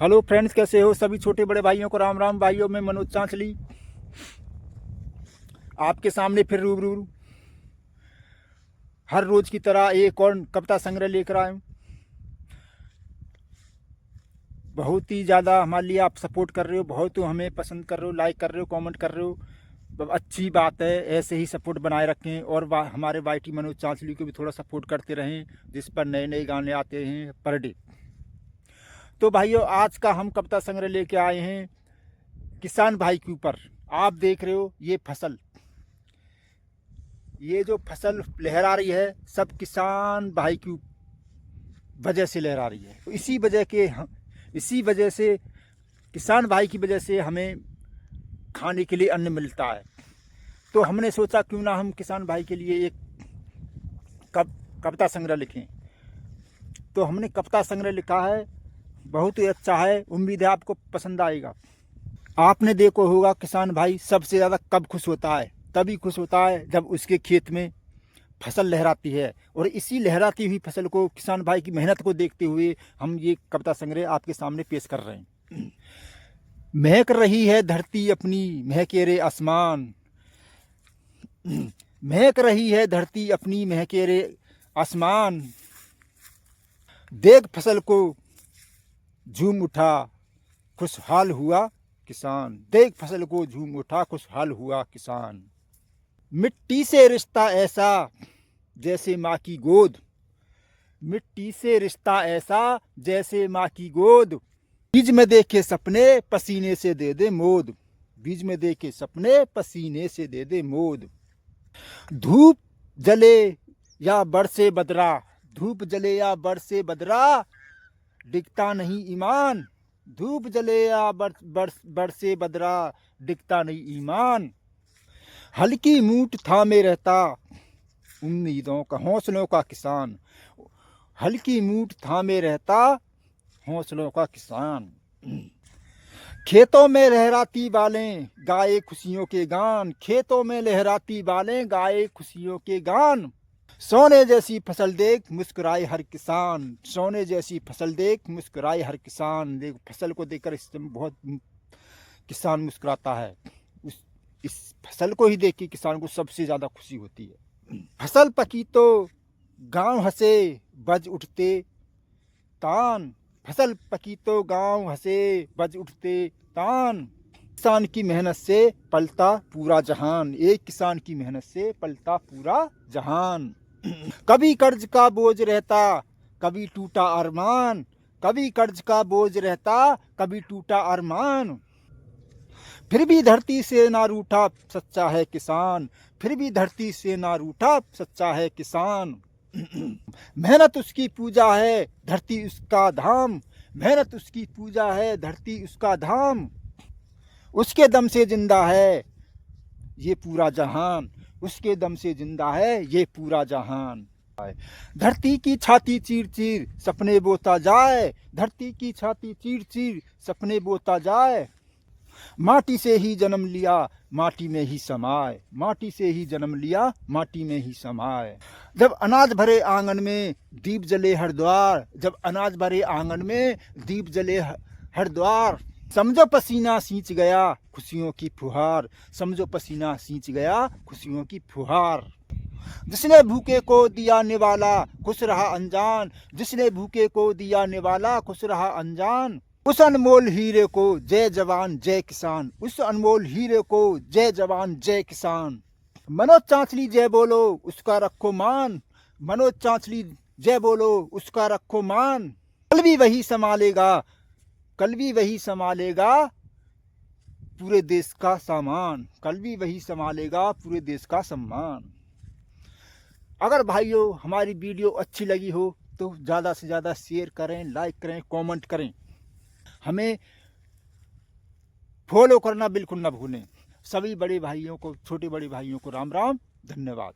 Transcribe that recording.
Hello friends, कैसे हो सभी छोटे बड़े भाइयों को राम राम। भाइयों में मनोज चांचली आपके सामने फिर रूबरू हर रोज की तरह एक और कविता संग्रह लेकर आए हूं। बहुत ही ज़्यादा हमारे लिए आप सपोर्ट कर रहे हो, बहुत हमें पसंद कर रहे हो, लाइक कर रहे हो, कमेंट कर रहे हो। अच्छी बात है, ऐसे ही सपोर्ट बनाए रखें और हमारे वाईटी मनोज चांचली को भी थोड़ा सपोर्ट करते रहें, जिस पर नए नए गाने आते हैं पर डे। तो भाइयों, आज का हम कविता संग्रह लेके आए हैं किसान भाई के ऊपर। आप देख रहे हो ये जो फसल लहरा रही है, सब किसान भाई की वजह से लहरा रही है। तो इसी वजह से किसान भाई की वजह से हमें खाने के लिए अन्न मिलता है। तो हमने सोचा क्यों ना हम किसान भाई के लिए एक कविता संग्रह लिखें। तो हमने कविता संग्रह लिखा है, बहुत ही अच्छा है, उम्मीद है आपको पसंद आएगा। आपने देखो होगा किसान भाई सबसे ज़्यादा कब खुश होता है? तभी खुश होता है जब उसके खेत में फसल लहराती है। और इसी लहराती हुई फसल को, किसान भाई की मेहनत को देखते हुए हम ये कविता संग्रह आपके सामने पेश कर रहे हैं। महक रही है धरती अपनी, महके रे आसमान। महक रही है धरती अपनी, महके रे आसमान। देख फसल को झूम उठा, खुशहाल हुआ किसान। देख फसल को झूम उठा, खुशहाल हुआ किसान। मिट्टी से रिश्ता ऐसा जैसे माँ की गोद। मिट्टी से रिश्ता ऐसा जैसे माँ की गोद। बीज में देखे सपने पसीने से दे दे मोद। बीज में देखे सपने पसीने से दे दे मोद। धूप जले या बरसे बदरा, धूप जले या बरसे बदरा, दिखता नहीं ईमान। धूप जले या बरसे बदरा, दिखता नहीं ईमान। हल्की मूठ थामे रहता उम्मीदों का, हौसलों का किसान। हल्की मूठ थामे रहता हौसलों का किसान। खेतों में लहराती बालें गाए खुशियों के गान। खेतों में लहराती बालें गाए खुशियों के गान। सोने जैसी फसल देख मुस्कुराए हर किसान। सोने जैसी फसल देख मुस्कुराए हर किसान। देख फसल को देखकर इस समय बहुत किसान मुस्कुराता है। इस फसल को ही देख के किसान को सबसे ज़्यादा खुशी होती है। फसल पकी तो गांव हंसे बज उठते तान। फसल पकी तो गांव हंसे बज उठते तान। किसान की मेहनत से पलता पूरा जहान। एक किसान की मेहनत से पलता पूरा जहान। कभी कर्ज का बोझ रहता, कभी टूटा अरमान। कभी कर्ज का बोझ रहता, कभी टूटा अरमान। फिर भी धरती से ना रूठा सच्चा है किसान। फिर भी धरती से ना रूठा सच्चा है किसान। मेहनत उसकी पूजा है, धरती उसका धाम। मेहनत उसकी पूजा है, धरती उसका धाम। उसके दम से जिंदा है ये पूरा जहान। उसके दम से जिंदा है ये पूरा जहान। धरती की छाती चीर चीर सपने बोता जाए। धरती की छाती चीर चीर सपने बोता जाए। माटी से ही जन्म लिया माटी में ही समाए। माटी से ही जन्म लिया माटी में ही समाए। जब अनाज भरे आंगन में दीप जले हर द्वार। जब अनाज भरे आंगन में दीप जले हर द्वार। समझो पसीना सींच गया खुशियों की फुहार। समझो पसीना सींच गया खुशियों की फुहार। जिसने भूखे को दिया निवाला खुश रहा अनजान। जिसने भूखे को दिया निवाला खुश रहा अनजान। उस अनमोल हीरे को जय जवान जय किसान। उस अनमोल हीरे को जय जवान जय किसान। मनोज चांचली जय बोलो उसका रखो मान। मनोज चांचली जय बोलो उसका रखो मान। कल भी वही संभालेगा, कल भी वही संभालेगा पूरे देश का सामान। कल भी वही संभालेगा पूरे देश का सम्मान। अगर भाइयों हमारी वीडियो अच्छी लगी हो तो ज़्यादा से ज़्यादा शेयर करें, लाइक करें, कमेंट करें। हमें फॉलो करना बिल्कुल ना भूलें। सभी बड़े भाइयों को, छोटे बड़े भाइयों को राम राम, धन्यवाद।